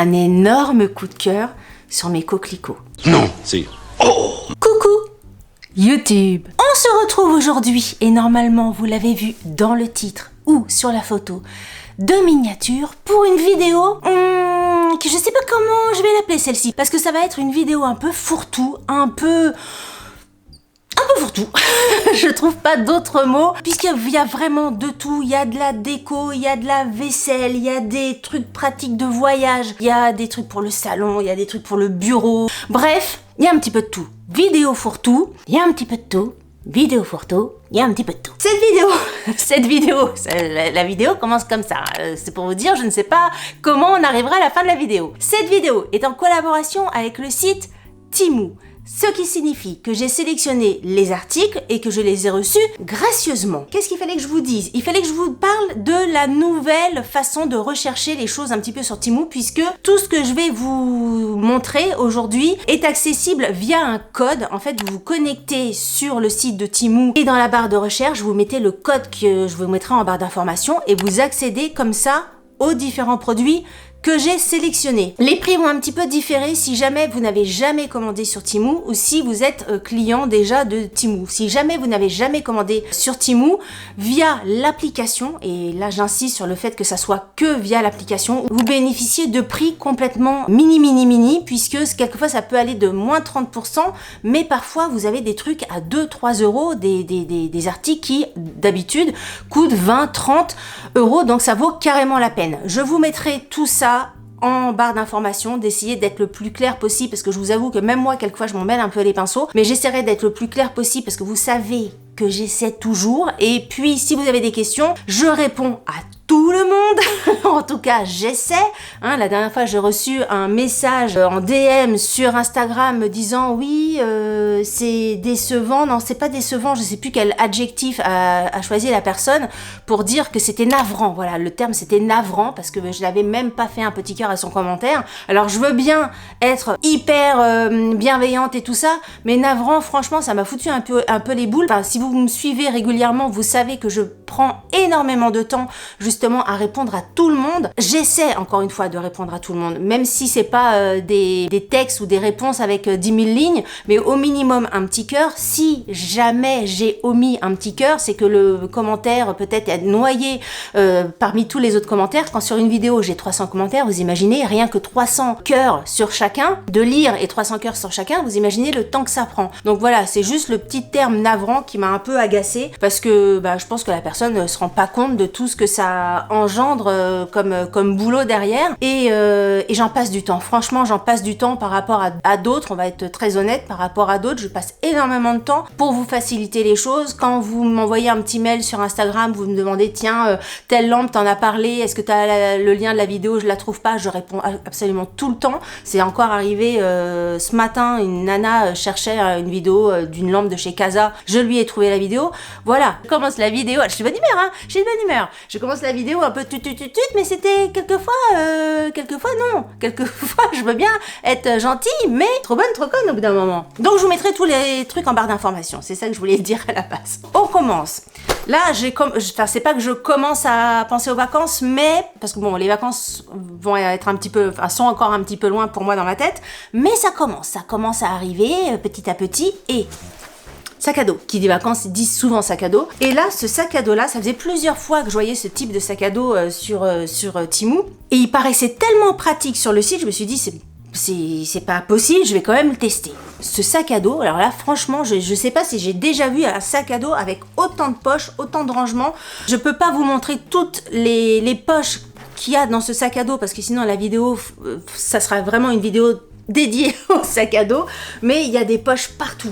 un énorme coup de cœur sur mes coquelicots. Non, c'est... Oh! Coucou YouTube. On se retrouve aujourd'hui et normalement vous l'avez vu dans le titre ou sur la photo de miniature pour une vidéo que je sais pas comment je vais l'appeler celle-ci parce que ça va être une vidéo un peu fourre-tout, un peu fourre-tout. Je trouve pas d'autres mots puisqu'il y a vraiment de tout. Il y a de la déco, il y a de la vaisselle, il y a des trucs pratiques de voyage, il y a des trucs pour le salon, il y a des trucs pour le bureau. Bref, il y a un petit peu de tout. Vidéo fourre-tout, il y a un petit peu de tout. Vidéo fourre-tout, il y a un petit peu de tout. Cette vidéo, la vidéo commence comme ça. C'est pour vous dire, je ne sais pas comment on arrivera à la fin de la vidéo. Cette vidéo est en collaboration avec le site Temu. Ce qui signifie que j'ai sélectionné les articles et que je les ai reçus gracieusement. Qu'est-ce qu'il fallait que je vous dise? Il fallait que je vous parle de la nouvelle façon de rechercher les choses un petit peu sur Temu puisque tout ce que je vais vous montrer aujourd'hui est accessible via un code. En fait, vous vous connectez sur le site de Temu et dans la barre de recherche, vous mettez le code que je vous mettrai en barre d'information et vous accédez comme ça aux différents produits que j'ai sélectionné. Les prix vont un petit peu différer si jamais vous n'avez jamais commandé sur Temu ou si vous êtes client déjà de Temu. Si jamais vous n'avez jamais commandé sur Temu via l'application, et là j'insiste sur le fait que ça soit que via l'application, vous bénéficiez de prix complètement mini puisque quelquefois ça peut aller de moins 30%, mais parfois vous avez des trucs à 2-3 euros, des articles qui d'habitude coûtent 20-30 euros, donc ça vaut carrément la peine. Je vous mettrai tout ça en barre d'informations, d'essayer d'être le plus clair possible parce que je vous avoue que même moi quelquefois je m'en mêle un peu les pinceaux, mais j'essaierai d'être le plus clair possible parce que vous savez que j'essaie toujours et puis si vous avez des questions, je réponds à tout le monde, en tout cas j'essaie. La dernière fois j'ai reçu un message en DM sur Instagram me disant oui c'est décevant, non c'est pas décevant, je sais plus quel adjectif a choisi la personne pour dire que c'était navrant, voilà le terme c'était navrant parce que je n'avais même pas fait un petit cœur à son commentaire. Alors je veux bien être hyper bienveillante et tout ça, mais navrant franchement ça m'a foutu un peu les boules. Enfin, si vous me suivez régulièrement vous savez que je prends énormément de temps justement à répondre à tout le monde. J'essaie encore une fois de répondre à tout le monde, même si c'est pas des textes ou des réponses avec 10 000 lignes, mais au minimum un petit cœur. Si jamais j'ai omis un petit cœur, c'est que le commentaire peut-être est noyé parmi tous les autres commentaires. Quand sur une vidéo j'ai 300 commentaires, vous imaginez rien que 300 cœurs sur chacun, de lire et 300 cœurs sur chacun, vous imaginez le temps que ça prend. Donc voilà, c'est juste le petit terme navrant qui m'a un peu agacée parce que je pense que la personne ne se rend pas compte de tout ce que ça engendre comme boulot derrière et j'en passe du temps. Franchement, j'en passe du temps par rapport à d'autres, on va être très honnête, par rapport à d'autres, je passe énormément de temps pour vous faciliter les choses. Quand vous m'envoyez un petit mail sur Instagram, vous me demandez tiens, telle lampe t'en as parlé, est-ce que t'as le lien de la vidéo, je la trouve pas, je réponds absolument tout le temps. C'est encore arrivé ce matin, une nana cherchait une vidéo d'une lampe de chez Casa, je lui ai trouvé la vidéo, voilà, je commence la vidéo, je suis de bonne humeur, j'ai de bonne humeur, je commence la vidéo un peu mais c'était quelquefois non, quelquefois je veux bien être gentille mais trop bonne trop conne au bout d'un moment. Donc je vous mettrai tous les trucs en barre d'informations, c'est ça que je voulais dire à la base. On commence. Là c'est pas que je commence à penser aux vacances, mais parce que bon les vacances vont être sont encore un petit peu loin pour moi dans ma tête, mais ça commence à arriver petit à petit. Et sac à dos, qui dit vacances dit souvent sac à dos. Et là, ce sac à dos là, ça faisait plusieurs fois que je voyais ce type de sac à dos sur Temu. Et il paraissait tellement pratique sur le site, je me suis dit c'est pas possible, je vais quand même le tester. Ce sac à dos, alors là franchement, je sais pas si j'ai déjà vu un sac à dos avec autant de poches, autant de rangements. Je peux pas vous montrer toutes les poches qu'il y a dans ce sac à dos parce que sinon la vidéo, ça sera vraiment une vidéo dédié au sac à dos, mais il y a des poches partout,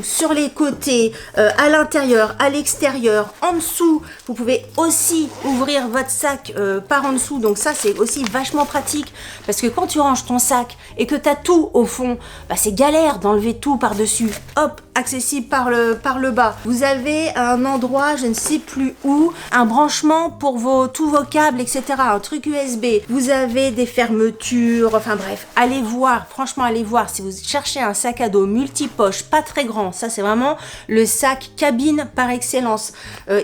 sur les côtés, à l'intérieur, à l'extérieur, en dessous. Vous pouvez aussi ouvrir votre sac par en dessous, donc ça c'est aussi vachement pratique parce que quand tu ranges ton sac et que tu as tout au fond, c'est galère d'enlever tout par-dessus. Hop, accessible par le bas. Vous avez un endroit, je ne sais plus où, un branchement pour tous vos câbles, etc. Un truc USB. Vous avez des fermetures, enfin bref, allez voir, franchement allez voir si vous cherchez un sac à dos multipoche, pas très grand, ça c'est vraiment le sac cabine par excellence.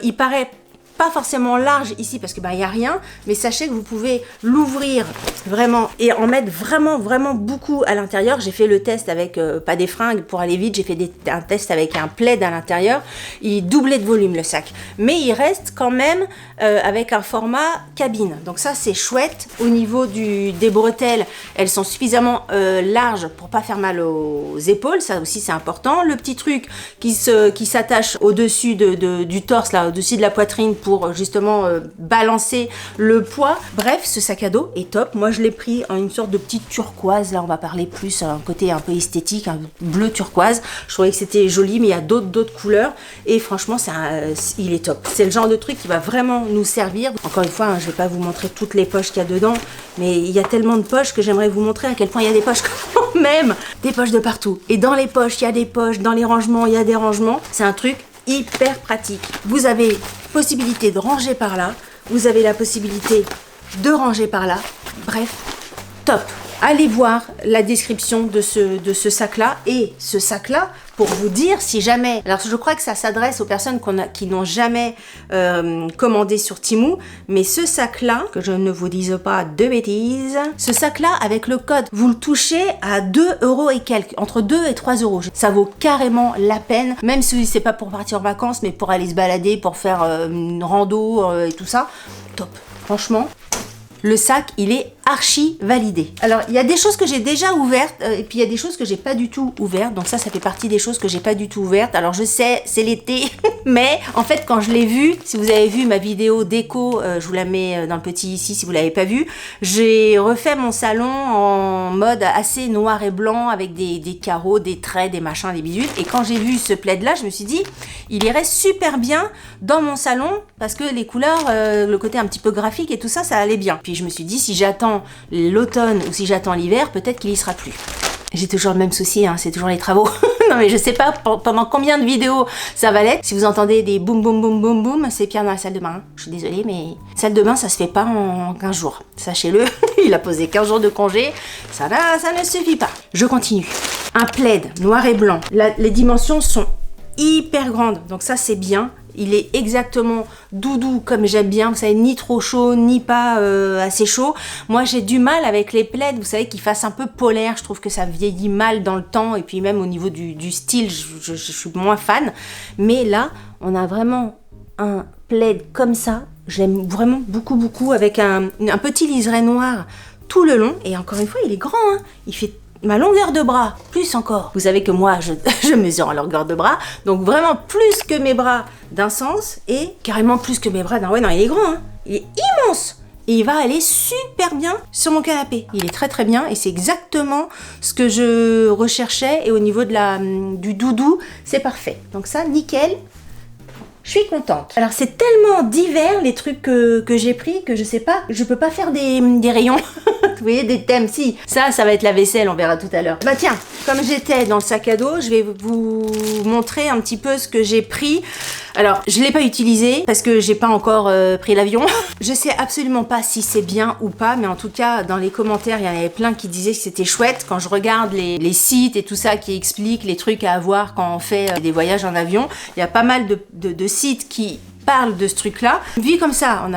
Il paraît pas forcément large ici parce que il y a rien, mais sachez que vous pouvez l'ouvrir vraiment et en mettre vraiment beaucoup à l'intérieur. J'ai fait le test avec pas des fringues pour aller vite, j'ai fait un test avec un plaid à l'intérieur. Il doublait de volume le sac, mais il reste quand même avec un format cabine. Donc ça c'est chouette. Au niveau des bretelles, elles sont suffisamment larges pour pas faire mal aux épaules. Ça aussi c'est important. Le petit truc qui s'attache au-dessus du torse, là, au-dessus de la poitrine pour justement balancer le poids. Bref, ce sac à dos est top. Moi je l'ai pris en une sorte de petite turquoise. Là on va parler plus un côté un peu esthétique, un bleu turquoise. Je trouvais que c'était joli, mais il y a d'autres couleurs et franchement il est top. C'est le genre de truc qui va vraiment nous servir. Encore une fois, hein, je vais pas vous montrer toutes les poches qu'il y a dedans, mais il y a tellement de poches que j'aimerais vous montrer à quel point il y a des poches quand même. Des poches de partout. Et dans les poches, il y a des poches. Dans les rangements, il y a des rangements. C'est un truc hyper pratique. Vous avez possibilité de ranger par là. Vous avez la possibilité de ranger par là. Bref, top. Allez voir la description de ce sac-là. Et ce sac-là, pour vous dire si jamais... Alors, je crois que ça s'adresse aux personnes qui n'ont jamais commandé sur Temu. Mais ce sac-là, que je ne vous dise pas de bêtises, ce sac-là, avec le code, vous le touchez à 2 € et quelques. Entre 2 et 3 €. Ça vaut carrément la peine. Même si c'est pas pour partir en vacances, mais pour aller se balader, pour faire une rando et tout ça. Top. Franchement... Le sac, il est archi validé. Alors, il y a des choses que j'ai déjà ouvertes et puis il y a des choses que j'ai pas du tout ouvertes. Donc ça fait partie des choses que j'ai pas du tout ouvertes. Alors, je sais, c'est l'été, mais en fait, quand je l'ai vu, si vous avez vu ma vidéo déco, je vous la mets dans le petit ici si vous l'avez pas vu, j'ai refait mon salon en mode assez noir et blanc avec des carreaux, des traits, des machins, des bidules. Et quand j'ai vu ce plaid-là, je me suis dit, il irait super bien dans mon salon parce que les couleurs, le côté un petit peu graphique et tout ça, ça allait bien. Puis je me suis dit, si j'attends l'automne ou si j'attends l'hiver, peut-être qu'il y sera plus. J'ai toujours le même souci, hein, c'est toujours les travaux. Non mais je sais pas pendant combien de vidéos ça va l'être. Si vous entendez des boum boum boum boum boum, c'est Pierre dans la salle de bain. Je suis désolée, mais salle de bain, ça se fait pas en 15 jours. Sachez-le, il a posé 15 jours de congé. Ça ne suffit pas. Je continue. Un plaid noir et blanc. Les dimensions sont hyper grandes, donc ça c'est bien. Il est exactement doudou comme j'aime bien, vous savez, ni trop chaud, ni pas assez chaud. Moi, j'ai du mal avec les plaids, vous savez, qui fassent un peu polaire. Je trouve que ça vieillit mal dans le temps. Et puis même au niveau du style, je suis moins fan. Mais là, on a vraiment un plaid comme ça. J'aime vraiment beaucoup avec un petit liseré noir tout le long. Et encore une fois, il est grand, hein. Il fait ma longueur de bras, plus encore. Vous savez que moi, je mesure en longueur de bras, donc vraiment plus que mes bras d'un sens et carrément plus que mes bras d'un... Ouais, non, il est grand, hein. Il est immense. Et il va aller super bien sur mon canapé. Il est très bien et c'est exactement ce que je recherchais. Et au niveau du doudou, c'est parfait. Donc ça, nickel. Je suis contente. Alors c'est tellement divers les trucs que j'ai pris que je sais pas, je peux pas faire des rayons. Vous voyez, des thèmes, si. Ça va être la vaisselle, on verra tout à l'heure. Bah tiens, comme j'étais dans le sac à dos, je vais vous montrer un petit peu ce que j'ai pris. Alors, je l'ai pas utilisé parce que j'ai pas encore pris l'avion. Je sais absolument pas si c'est bien ou pas, mais en tout cas, dans les commentaires, il y en avait plein qui disaient que c'était chouette. Quand je regarde les sites et tout ça qui expliquent les trucs à avoir quand on fait des voyages en avion, il y a pas mal de sites qui parlent de ce truc-là. Vu comme ça,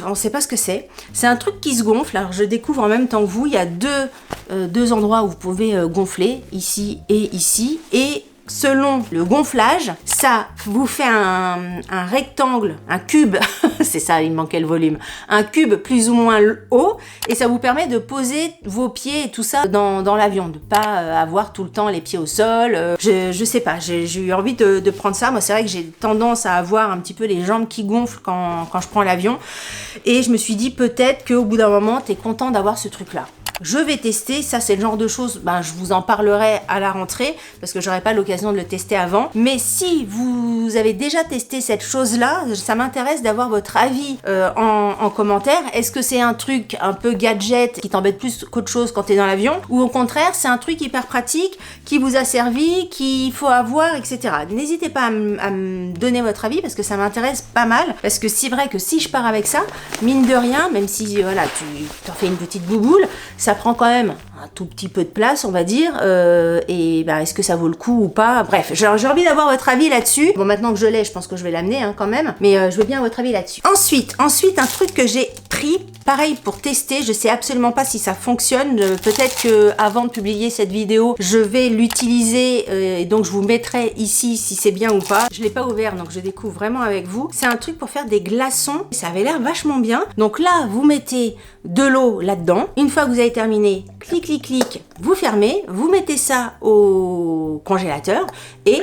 on sait pas ce que c'est. C'est un truc qui se gonfle. Alors je découvre en même temps que vous. Il y a deux endroits où vous pouvez gonfler, ici et ici. Et selon le gonflage, ça vous fait un rectangle, un cube. C'est ça, il me manquait le volume. Un cube plus ou moins haut. Et ça vous permet de poser vos pieds et tout ça dans l'avion. De pas avoir tout le temps les pieds au sol. Je sais pas, j'ai eu envie de prendre ça. Moi, c'est vrai que j'ai tendance à avoir un petit peu les jambes qui gonflent quand je prends l'avion. Et je me suis dit peut-être qu'au bout d'un moment, t'es content d'avoir ce truc-là. Je vais tester, ça c'est le genre de choses, je vous en parlerai à la rentrée parce que j'aurai pas l'occasion de le tester avant. Mais si vous avez déjà testé cette chose-là, ça m'intéresse d'avoir votre avis en commentaire. Est-ce que c'est un truc un peu gadget qui t'embête plus qu'autre chose quand t'es dans l'avion, ou au contraire c'est un truc hyper pratique qui vous a servi, qu'il faut avoir, etc. N'hésitez pas à me donner votre avis parce que ça m'intéresse pas mal, parce que c'est vrai que si je pars avec ça, mine de rien, même si voilà, tu t'en fais une petite bouboule, ça prend quand même un tout petit peu de place, on va dire, et bah, est-ce que ça vaut le coup ou pas? Bref, j'ai envie d'avoir votre avis là-dessus. Bon, maintenant que je l'ai, je pense que je vais l'amener hein, quand même, mais je veux bien votre avis là-dessus. Ensuite, un truc que j'ai pris, pareil pour tester, je sais absolument pas si ça fonctionne, peut-être que avant de publier cette vidéo, je vais l'utiliser, et donc je vous mettrai ici si c'est bien ou pas. Je l'ai pas ouvert, donc je découvre vraiment avec vous. C'est un truc pour faire des glaçons, ça avait l'air vachement bien. Donc là, vous mettez de l'eau là-dedans. Une fois que vous avez terminé, clic, clic, clic, vous fermez, vous mettez ça au congélateur et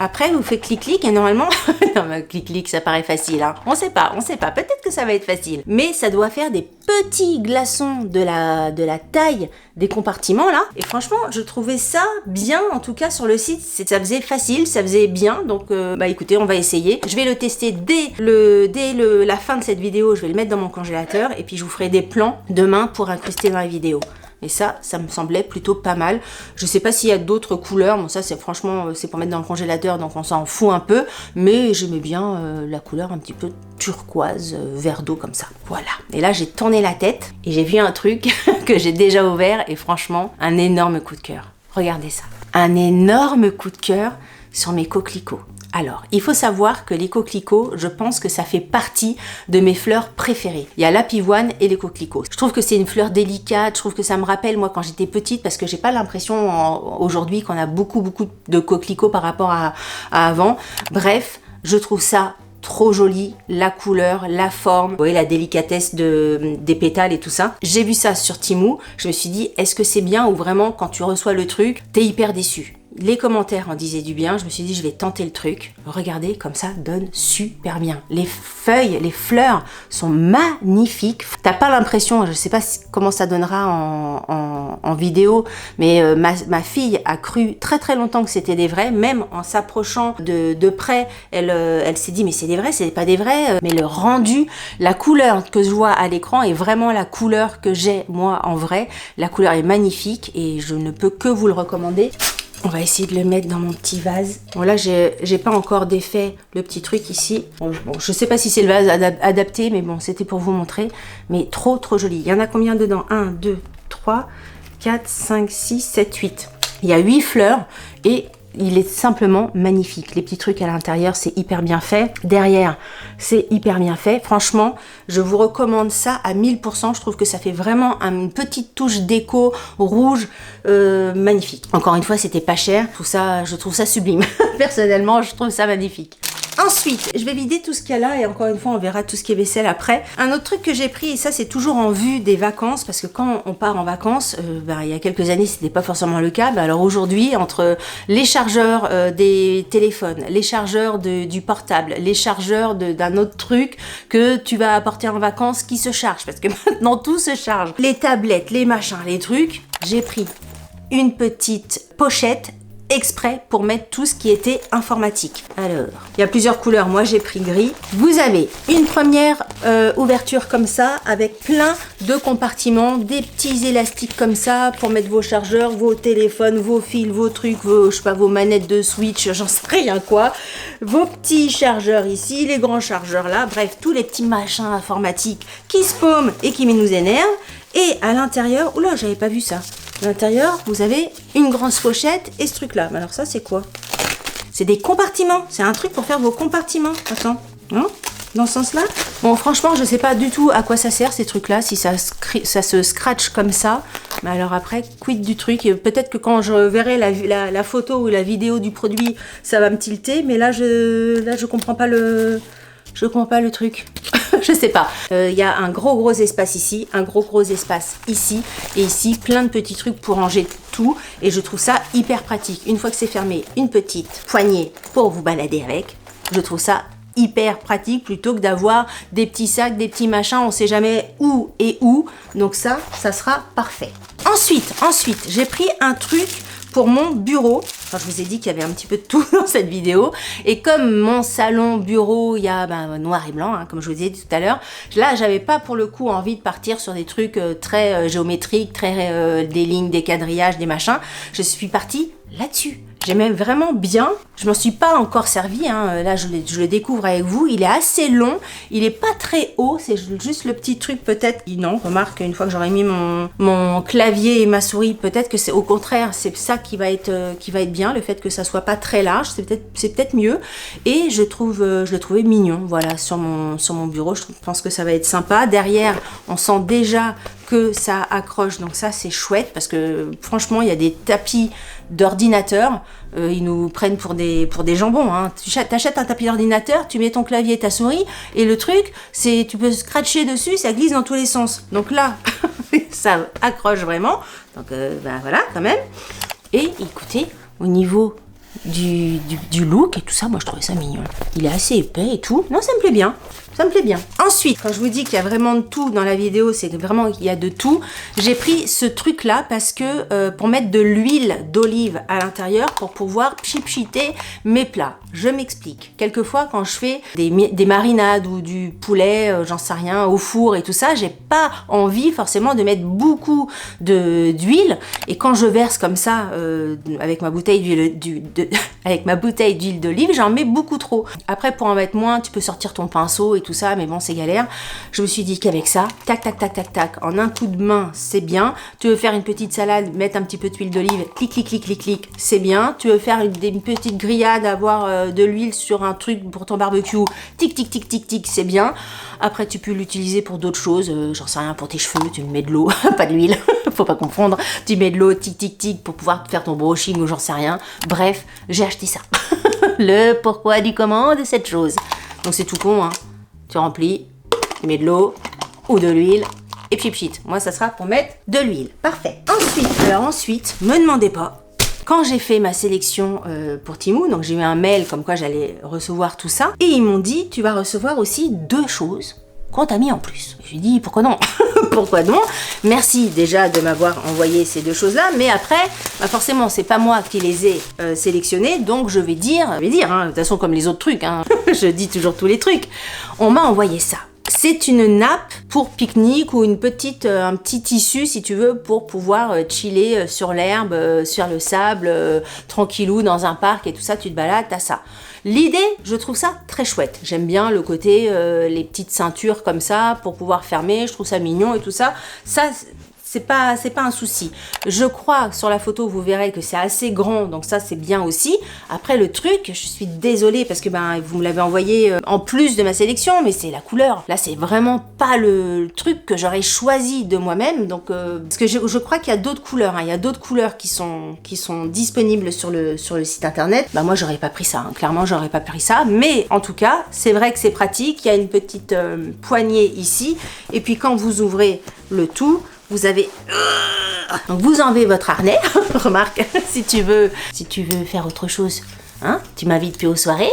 après vous faites clic-clic et normalement, non mais clic-clic ça paraît facile hein. On sait pas, peut-être que ça va être facile. Mais ça doit faire des petits glaçons de la taille des compartiments là. Et franchement, je trouvais ça bien, en tout cas sur le site, ça faisait facile, ça faisait bien. Donc bah écoutez, on va essayer. Je vais le tester dès la fin de cette vidéo, je vais le mettre dans mon congélateur et puis je vous ferai des plans demain pour incruster dans la vidéo. Et ça me semblait plutôt pas mal. Je sais pas s'il y a d'autres couleurs. Bon, ça, c'est franchement, c'est pour mettre dans le congélateur, donc on s'en fout un peu. Mais j'aimais bien la couleur un petit peu turquoise, vert d'eau comme ça. Voilà. Et là, j'ai tourné la tête et j'ai vu un truc que j'ai déjà ouvert. Et franchement, un énorme coup de cœur. Regardez ça. Un énorme coup de cœur sur mes coquelicots. Alors, il faut savoir que les coquelicots, je pense que ça fait partie de mes fleurs préférées. Il y a la pivoine et les coquelicots. Je trouve que c'est une fleur délicate, je trouve que ça me rappelle moi quand j'étais petite, parce que j'ai pas l'impression aujourd'hui qu'on a beaucoup de coquelicots par rapport à avant. Bref, je trouve ça trop joli, la couleur, la forme, vous voyez la délicatesse des pétales et tout ça. J'ai vu ça sur Temu, je me suis dit, est-ce que c'est bien ou vraiment quand tu reçois le truc, t'es hyper déçu? Les commentaires en disaient du bien, je me suis dit je vais tenter le truc. Regardez, comme ça donne super bien. Les feuilles, les fleurs sont magnifiques. T'as pas l'impression, je sais pas comment ça donnera en vidéo, mais ma fille a cru très longtemps que c'était des vrais. Même en s'approchant de près, elle s'est dit mais c'est des vrais, c'est pas des vrais. Mais le rendu, la couleur que je vois à l'écran est vraiment la couleur que j'ai moi en vrai. La couleur est magnifique et je ne peux que vous le recommander. On va essayer de le mettre dans mon petit vase. Bon là, j'ai pas encore défait le petit truc ici. Bon, je sais pas si c'est le vase adapté, mais bon, c'était pour vous montrer. Mais trop joli. Il y en a combien dedans? 1, 2, 3, 4, 5, 6, 7, 8. Il y a 8 fleurs et il est simplement magnifique. Les petits trucs à l'intérieur, c'est hyper bien fait. Derrière, c'est hyper bien fait. Franchement, je vous recommande ça à 1000%. Je trouve que ça fait vraiment une petite touche déco rouge magnifique. Encore une fois, c'était pas cher. Tout ça, je trouve ça sublime. Personnellement, je trouve ça magnifique. Ensuite, je vais vider tout ce qu'il y a là et encore une fois, on verra tout ce qui est vaisselle après. Un autre truc que j'ai pris, et ça c'est toujours en vue des vacances, parce que quand on part en vacances, il y a quelques années, c'était pas forcément le cas. Alors aujourd'hui, entre les chargeurs des téléphones, les chargeurs du portable, les chargeurs d'un autre truc que tu vas apporter en vacances qui se charge, parce que maintenant tout se charge. Les tablettes, les machins, les trucs, j'ai pris une petite pochette exprès pour mettre tout ce qui était informatique. Alors, il y a plusieurs couleurs, moi j'ai pris gris. Vous avez une première ouverture comme ça, avec plein de compartiments, des petits élastiques comme ça, pour mettre vos chargeurs, vos téléphones, vos fils, vos trucs, je sais pas, vos manettes de Switch, j'en sais rien quoi. Vos petits chargeurs ici, les grands chargeurs là, bref, tous les petits machins informatiques qui se paument et qui nous énervent. Et à l'intérieur, oula, j'avais pas vu ça. À l'intérieur, vous avez une grosse pochette et ce truc-là. Alors ça, c'est quoi? C'est des compartiments. C'est un truc pour faire vos compartiments. Attends, non? Dans ce sens-là? Bon, franchement, je sais pas du tout à quoi ça sert, ces trucs-là, si ça se scratch comme ça. Mais alors après, quid du truc? Peut-être que quand je verrai la photo ou la vidéo du produit, ça va me tilter. Mais là, je comprends pas le... Je comprends pas le truc. Je sais pas. Il y a un gros espace ici, un gros espace ici, et ici plein de petits trucs pour ranger tout. Et je trouve ça hyper pratique. Une fois que c'est fermé, une petite poignée pour vous balader avec. Je trouve ça hyper pratique plutôt que d'avoir des petits sacs, des petits machins, on sait jamais où et où. Donc ça sera parfait. Ensuite, j'ai pris un truc pour mon bureau. Enfin, je vous ai dit qu'il y avait un petit peu de tout dans cette vidéo. Et comme mon salon bureau, il y a noir et blanc, hein, comme je vous ai dit tout à l'heure, là, j'avais pas pour le coup envie de partir sur des trucs très géométriques, très des lignes, des quadrillages, des machins. Je suis partie là-dessus. J'aimais vraiment bien. Je m'en suis pas encore servi, hein. Là je le découvre avec vous. Il est assez long, il est pas très haut, c'est juste le petit truc peut-être. Non, remarque, une fois que j'aurai mis mon clavier et ma souris, peut-être que c'est au contraire, c'est ça qui va être bien, le fait que ça soit pas très large, c'est peut-être mieux. Et je le trouvais mignon, voilà, sur mon bureau. Je pense que ça va être sympa. Derrière, on sent déjà que ça accroche, donc ça c'est chouette parce que franchement il y a des tapis d'ordinateur, ils nous prennent pour des jambons, hein. Tu achètes un tapis d'ordinateur, tu mets ton clavier et ta souris et le truc c'est tu peux scratcher dessus, ça glisse dans tous les sens, donc là ça accroche vraiment, donc ben voilà quand même. Et écoutez, au niveau du look et tout ça, moi je trouvais ça mignon, il est assez épais et tout, non ça me plaît bien. Ça me plaît bien. Ensuite, quand je vous dis qu'il y a vraiment de tout dans la vidéo, c'est vraiment qu'il y a de tout. J'ai pris ce truc-là parce que pour mettre de l'huile d'olive à l'intérieur pour pouvoir pchiter mes plats. Je m'explique. Quelquefois, quand je fais des marinades ou du poulet, j'en sais rien, au four et tout ça, j'ai pas envie forcément de mettre beaucoup d'huile. Et quand je verse comme ça avec ma bouteille d'huile d'olive, j'en mets beaucoup trop. Après, pour en mettre moins, tu peux sortir ton pinceau et tout ça, mais bon, c'est galère. Je me suis dit qu'avec ça, tac, tac, tac, tac, tac, en un coup de main, c'est bien. Tu veux faire une petite salade, mettre un petit peu d'huile d'olive, clic, clic, clic, clic, clic, c'est bien. Tu veux faire une petite grillade, avoir de l'huile sur un truc pour ton barbecue, tic, tic, tic, tic, tic, c'est bien. Après, tu peux l'utiliser pour d'autres choses, j'en sais rien, pour tes cheveux, tu mets de l'eau, pas de l'huile, faut pas confondre. Tu mets de l'eau, tic, tic, tic, pour pouvoir faire ton brushing ou j'en sais rien. Bref, j'ai acheté ça. Le pourquoi du comment de cette chose. Donc c'est tout con, hein. Tu remplis, tu mets de l'eau ou de l'huile et pchit. Moi, ça sera pour mettre de l'huile. Parfait. Ensuite, me demandez pas. Quand j'ai fait ma sélection pour Temu, donc j'ai eu un mail comme quoi j'allais recevoir tout ça. Et ils m'ont dit, tu vas recevoir aussi 2 choses qu'on t'a mis en plus. J'ai dit, pourquoi non? Pourquoi non? Merci déjà de m'avoir envoyé ces 2 choses-là, mais après, bah forcément, c'est pas moi qui les ai sélectionnées, donc je vais dire, hein, de toute façon comme les autres trucs, hein, je dis toujours tous les trucs, on m'a envoyé ça. C'est une nappe pour pique-nique ou un petit tissu si tu veux pour pouvoir chiller sur l'herbe, sur le sable, tranquillou dans un parc et tout ça, tu te balades, t'as ça. L'idée, je trouve ça très chouette. J'aime bien le côté, les petites ceintures comme ça pour pouvoir fermer, je trouve ça mignon et tout ça. Ça, c'est pas un souci. Je crois sur la photo, vous verrez que c'est assez grand, donc ça c'est bien aussi. Après le truc, je suis désolée parce que vous me l'avez envoyé en plus de ma sélection, mais c'est la couleur. Là c'est vraiment pas le truc que j'aurais choisi de moi-même, donc parce que je crois qu'il y a d'autres couleurs, hein. Il y a d'autres couleurs qui sont disponibles sur le site internet. Moi j'aurais pas pris ça, hein. Clairement j'aurais pas pris ça, mais en tout cas c'est vrai que c'est pratique. Il y a une petite poignée ici, et puis quand vous ouvrez le tout, vous avez... Donc vous enlevez votre harnais, remarque, si tu veux faire autre chose, hein, tu m'invites plus aux soirées,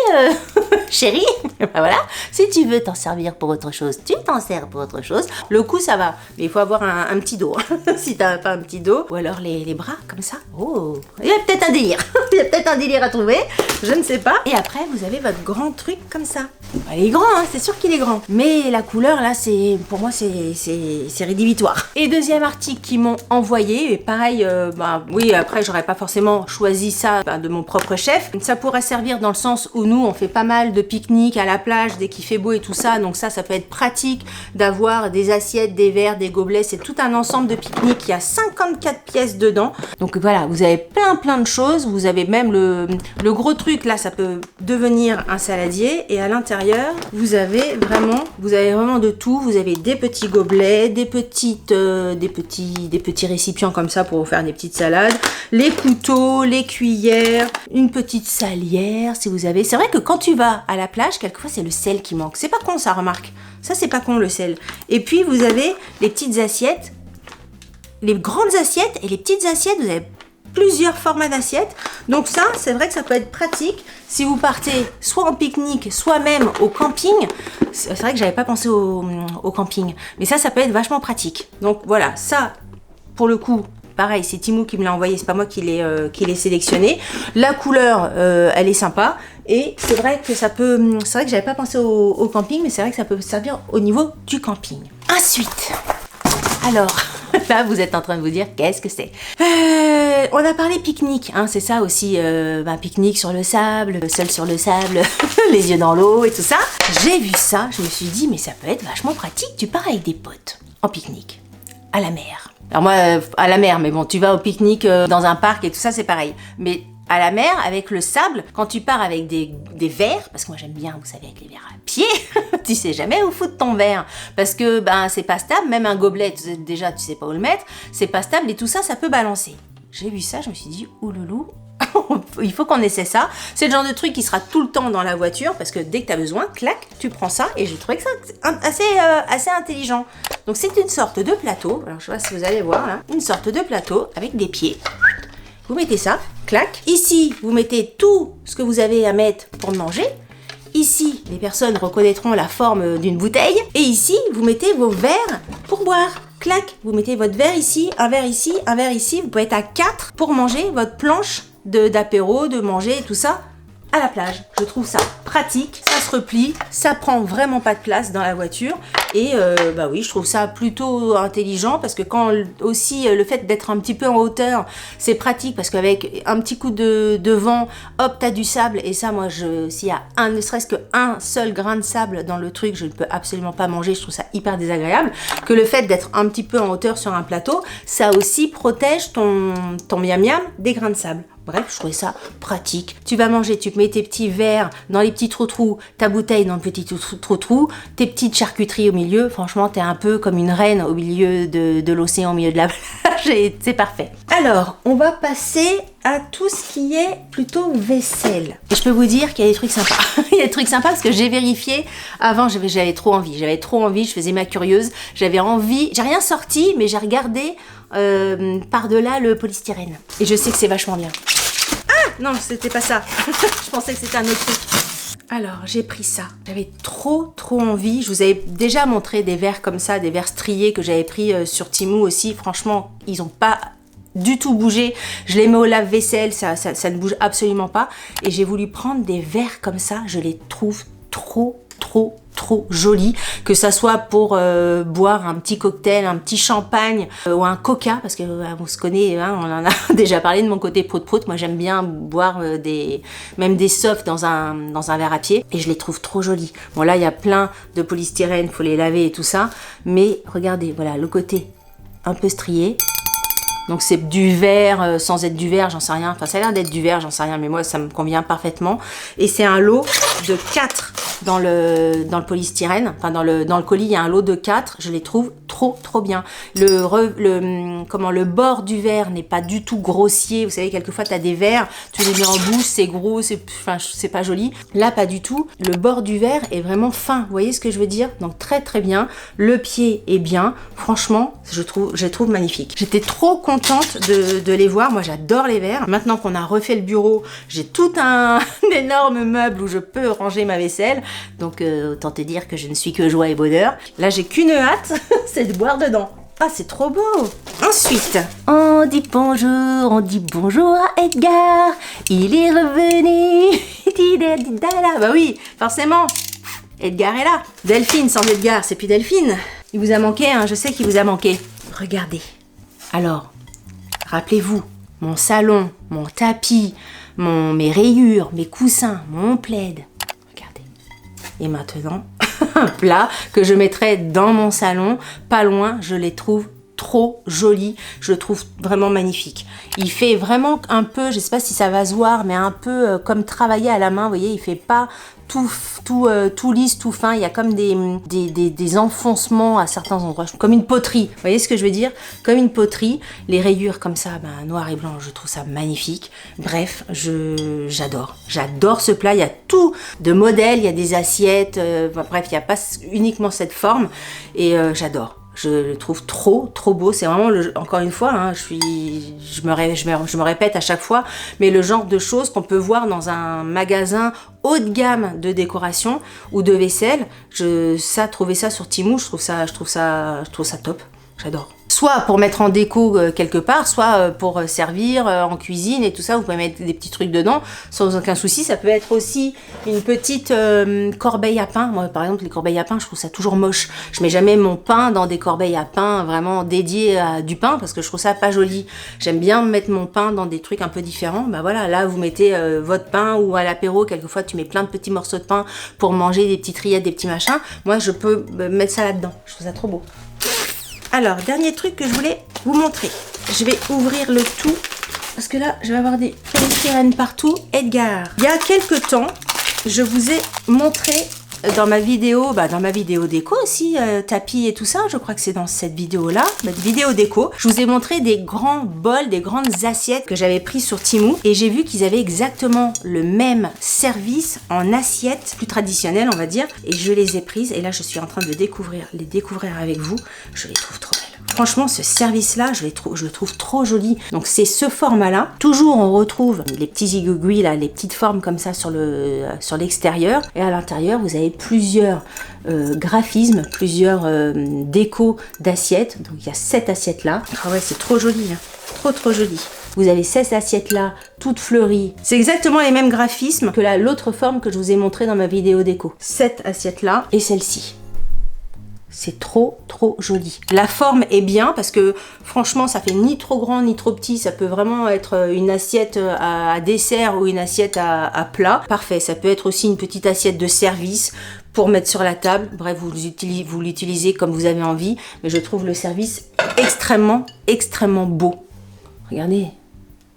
chérie, voilà. Si tu veux t'en servir pour autre chose, tu t'en sers pour autre chose. Le cou ça va, mais il faut avoir un petit dos, si t'as pas un petit dos, ou alors les bras comme ça. Oh, il y a peut-être un délire, il y a peut-être un délire à trouver, je ne sais pas. Et après vous avez votre grand truc comme ça. Il est grand, hein, c'est sûr qu'il est grand. Mais la couleur, là, pour moi, c'est rédhibitoire. Et deuxième article qu'ils m'ont envoyé, et pareil, oui, après, j'aurais pas forcément choisi ça de mon propre chef. Ça pourrait servir dans le sens où nous, on fait pas mal de pique-nique à la plage dès qu'il fait beau et tout ça. Donc ça peut être pratique d'avoir des assiettes, des verres, des gobelets. C'est tout un ensemble de pique-nique. Il y a 54 pièces dedans. Donc voilà, vous avez plein de choses. Vous avez même le gros truc, là, ça peut devenir un saladier. Et à l'intérieur, vous avez vraiment de tout. Vous avez des petits gobelets, des petits récipients comme ça pour vous faire des petites salades, les couteaux, les cuillères, une petite salière si vous avez. C'est vrai que quand tu vas à la plage, quelquefois c'est le sel qui manque. C'est pas con ça, remarque. Ça c'est pas con le sel. Et puis vous avez les petites assiettes, les grandes assiettes et les petites assiettes. Vous avez plusieurs formats d'assiettes. Donc ça, c'est vrai que ça peut être pratique si vous partez soit en pique-nique, soit même au camping. C'est vrai que j'avais pas pensé au camping, mais ça peut être vachement pratique. Donc voilà, ça, pour le coup, pareil, c'est Temu qui me l'a envoyé, c'est pas moi qui l'ai sélectionné. La couleur, elle est sympa. Et c'est vrai que c'est vrai que j'avais pas pensé au camping, mais c'est vrai que ça peut servir au niveau du camping. Ensuite, alors, Là, vous êtes en train de vous dire, qu'est-ce que c'est? On a parlé pique-nique, hein, c'est ça aussi, pique-nique sur le sable, seul sur le sable, les yeux dans l'eau et tout ça. J'ai vu ça, je me suis dit, mais ça peut être vachement pratique, tu pars avec des potes en pique-nique, à la mer. Alors moi, à la mer, mais bon, tu vas au pique-nique dans un parc et tout ça, c'est pareil. Mais à la mer, avec le sable, quand tu pars avec des verres, parce que moi j'aime bien, vous savez, avec les verres à pied, tu sais jamais où foutre ton verre, parce que c'est pas stable, même un gobelet, déjà tu sais pas où le mettre, c'est pas stable et tout ça, ça peut balancer. J'ai vu ça, je me suis dit, ouloulou, il faut qu'on essaie ça. C'est le genre de truc qui sera tout le temps dans la voiture, parce que dès que tu as besoin, clac, tu prends ça, et j'ai trouvé que ça assez intelligent. Donc c'est une sorte de plateau, alors je sais pas si vous allez voir là, une sorte de plateau avec des pieds. Vous mettez ça, clac. Ici, vous mettez tout ce que vous avez à mettre pour manger. Ici, les personnes reconnaîtront la forme d'une bouteille. Et ici, vous mettez vos verres pour boire. Clac, vous mettez votre verre ici, un verre ici, un verre ici. Vous pouvez être à 4 pour manger votre planche d'apéro, de manger, tout ça à la plage. Je trouve ça pratique, ça se replie, ça prend vraiment pas de place dans la voiture et oui, je trouve ça plutôt intelligent parce que quand aussi le fait d'être un petit peu en hauteur, c'est pratique parce qu'avec un petit coup de vent, hop, t'as du sable et ça, moi, s'il y a ne serait-ce qu'un seul grain de sable dans le truc, je ne peux absolument pas manger, je trouve ça hyper désagréable. Que le fait d'être un petit peu en hauteur sur un plateau, ça aussi protège ton miam miam des grains de sable. Bref, je trouvais ça pratique. Tu vas manger, tu mets tes petits verres dans les petits trous-trous, ta bouteille dans le petit trou-trou, tes petites charcuteries au milieu. Franchement, t'es un peu comme une reine au milieu de l'océan, au milieu de la plage et c'est parfait. Alors, on va passer à tout ce qui est plutôt vaisselle. Et je peux vous dire qu'il y a des trucs sympas. Il y a des trucs sympas parce que j'ai vérifié. Avant, j'avais trop envie. Je faisais ma curieuse. J'avais envie. J'ai rien sorti, mais j'ai regardé par-delà le polystyrène. Et je sais que c'est vachement bien. Ah non, c'était pas ça. Je pensais que c'était un autre truc. Alors, j'ai pris ça. J'avais trop envie. Je vous avais déjà montré des verres comme ça, des verres striés que j'avais pris sur Temu aussi. Franchement, ils ont pas du tout bougé. Je les mets au lave-vaisselle, ça ne bouge absolument pas. Et j'ai voulu prendre des verres comme ça. Je les trouve trop jolis, que ça soit pour boire un petit cocktail, un petit champagne ou un coca, parce que on se connaît, hein, on en a déjà parlé de mon côté prout-prout. Moi j'aime bien boire même des softs dans un verre à pied et je les trouve trop jolis. Bon là il y a plein de polystyrène, faut les laver et tout ça, mais regardez, voilà le côté un peu strié. Donc c'est du verre, sans être du verre, j'en sais rien. Enfin ça a l'air d'être du verre, j'en sais rien, mais moi ça me convient parfaitement. Et c'est un lot de 4 dans le polystyrène. Enfin dans le colis, il y a un lot de 4. Je les trouve trop bien. Le bord du verre n'est pas du tout grossier. Vous savez, quelquefois tu as des verres, tu les mets en bouche, c'est gros, c'est pas joli. Là pas du tout. Le bord du verre est vraiment fin. Vous voyez ce que je veux dire? Donc très bien. Le pied est bien. Franchement, je trouve magnifique. J'étais trop contente de les voir. Moi j'adore les verres. Maintenant qu'on a refait le bureau, j'ai tout un énorme meuble où je peux ranger ma vaisselle. Donc autant te dire que je ne suis que joie et bonheur. Là j'ai qu'une hâte, c'est de boire dedans. Ah c'est trop beau. Ensuite, on dit bonjour à Edgar. Il est revenu. Bah oui, forcément. Edgar est là. Delphine sans Edgar, c'est plus Delphine. Il vous a manqué, hein, je sais qu'il vous a manqué. Regardez. Alors, rappelez-vous, mon salon, mon tapis, mes rayures, mes coussins, mon plaid. Regardez. Et maintenant, un plat que je mettrai dans mon salon, pas loin, je les trouve trop joli, je le trouve vraiment magnifique. Il fait vraiment un peu, je sais pas si ça va se voir, mais un peu comme travailler à la main, vous voyez, il fait pas tout lisse, tout fin, il y a comme des enfoncements à certains endroits, comme une poterie, vous voyez ce que je veux dire? Comme une poterie, les rayures comme ça, noir et blanc, je trouve ça magnifique. Bref, j'adore ce plat, il y a tout de modèles, il y a des assiettes, bref, il n'y a pas uniquement cette forme, et j'adore. Je le trouve trop beau. C'est vraiment, encore une fois, hein, je me répète à chaque fois, mais le genre de choses qu'on peut voir dans un magasin haut de gamme de décoration ou de vaisselle. Trouver ça sur Temu, je trouve ça top. J'adore. Soit pour mettre en déco quelque part, soit pour servir en cuisine et tout ça, vous pouvez mettre des petits trucs dedans sans aucun souci. Ça peut être aussi une petite corbeille à pain. Moi par exemple les corbeilles à pain, je trouve ça toujours moche. Je mets jamais mon pain dans des corbeilles à pain vraiment dédiées à du pain parce que je trouve ça pas joli. J'aime bien mettre mon pain dans des trucs un peu différents. Bah voilà, là vous mettez votre pain ou à l'apéro, quelquefois tu mets plein de petits morceaux de pain pour manger des petites rillettes, des petits machins. Moi je peux mettre ça là-dedans. Je trouve ça trop beau. Alors, dernier truc que je voulais vous montrer. Je vais ouvrir le tout, parce que là, je vais avoir des polystyrènes partout. Edgar, il y a quelques temps, je vous ai montré dans ma vidéo déco aussi, tapis et tout ça, je crois que c'est dans cette vidéo-là, notre vidéo déco, je vous ai montré des grands bols, des grandes assiettes que j'avais prises sur Temu, et j'ai vu qu'ils avaient exactement le même service en assiette, plus traditionnelle on va dire, et je les ai prises, et là je suis en train de les découvrir avec vous, je les trouve trop belles. Franchement, ce service-là, je le trouve trop joli. Donc, c'est ce format-là. Toujours, on retrouve les petits aiguilles, là, les petites formes comme ça sur l'extérieur. Et à l'intérieur, vous avez plusieurs graphismes, plusieurs décos d'assiettes. Donc, il y a 7 assiettes-là. Ah ouais, c'est trop joli. Hein. Trop joli. Vous avez 16 assiettes-là, toutes fleuries. C'est exactement les mêmes graphismes que l'autre forme que je vous ai montré dans ma vidéo déco. 7 assiettes-là et celle-ci. C'est trop joli. La forme est bien parce que franchement ça fait ni trop grand ni trop petit. Ça peut vraiment être une assiette à dessert ou une assiette à plat. Parfait, ça peut être aussi une petite assiette de service pour mettre sur la table. Bref, vous l'utilisez comme vous avez envie. Mais je trouve le service extrêmement beau. Regardez,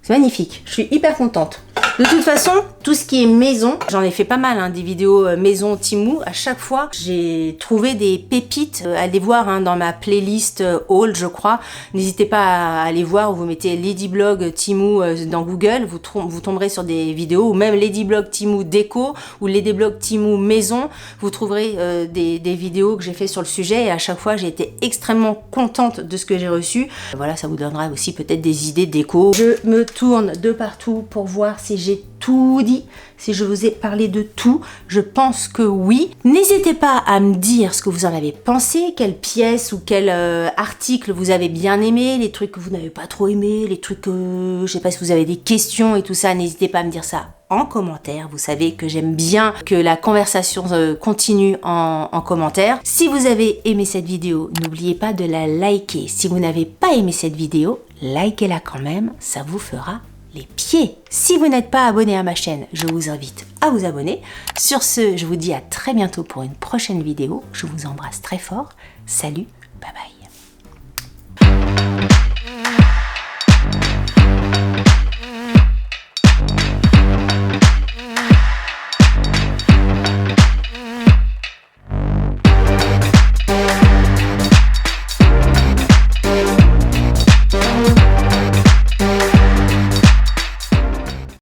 c'est magnifique. Je suis hyper contente. De toute façon, tout ce qui est maison, j'en ai fait pas mal, hein, des vidéos maison Temu. À chaque fois, j'ai trouvé des pépites. Allez voir hein, dans ma playlist haul, je crois. N'hésitez pas à aller voir. Vous mettez Ladyblog Temu dans Google. Vous tomberez sur des vidéos. Ou même Ladyblog Temu déco ou Ladyblog Temu maison. Vous trouverez des vidéos que j'ai fait sur le sujet. Et à chaque fois, j'ai été extrêmement contente de ce que j'ai reçu. Voilà, ça vous donnera aussi peut-être des idées déco. Je me tourne de partout pour voir si j'ai tout dit, si je vous ai parlé de tout. Je pense que oui. N'hésitez pas à me dire ce que vous en avez pensé, quelle pièce ou quel article vous avez bien aimé, les trucs que vous n'avez pas trop aimé, les trucs que je sais pas si vous avez des questions et tout ça. N'hésitez pas à me dire ça en commentaire. Vous savez que j'aime bien que la conversation continue en commentaire. Si vous avez aimé cette vidéo, n'oubliez pas de la liker. Si vous n'avez pas aimé cette vidéo, likez-la quand même, ça vous fera les pieds. Si vous n'êtes pas abonné à ma chaîne, je vous invite à vous abonner. Sur ce, je vous dis à très bientôt pour une prochaine vidéo. Je vous embrasse très fort. Salut, bye bye.